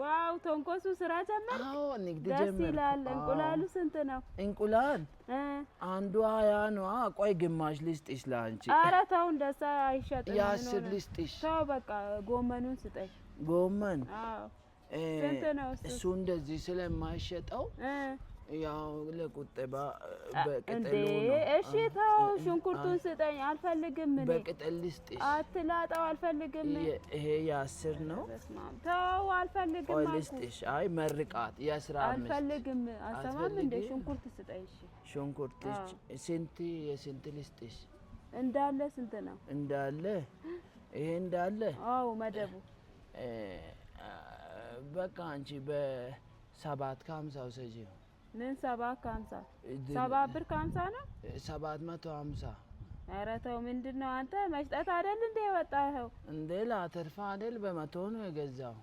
ዋው ተንኮሱ ስራ ጀመር አዎ ንግድ ደስ ጀመር ይላል እንቁላሉ ስንት ነው እንቁላል አንዱ 20 ነው ቆይ ግማሽ ልስጥሽ ላንቺ ኧረ ተው እንደዛ አይሸጥም ያ10 ልስጥሽ ተው በቃ ጎመኑን ስጠኝ ጎመን አዎ ስንት ነው እሱ እንደዚህ ስለማይሸጠው ያው ለቁጠባ በቅጠሉ ነው እሺ ተው ሽንኩርቱን ስጠኝ አልፈልግም እኔ በቅጠል ልስጥሽ አትላጣው አልፈልግም ይሄ ያ10 ነው ተው አልፈልግም ቆይ ልስጥሽ አይ መርቃት ያ15 አልፈልግም አሰማም እንደ ሽንኩርት ስጠኝ እሺ ሽንኩርት ስንት የስንት ልስጥሽ እንዳለ ስንት ነው እንዳለ ይሄ እንዳለ አዎ መደቡ በቃ አንቺ በ750 ወሰጂው ምን 750 7 ብር 50 ነው 750 ኧረ ተው ምንድነው አንተ መስጠት አይደል እንደ ወጣኸው እንደ ላተርፋ አይደል በመቶ ነው የገዛው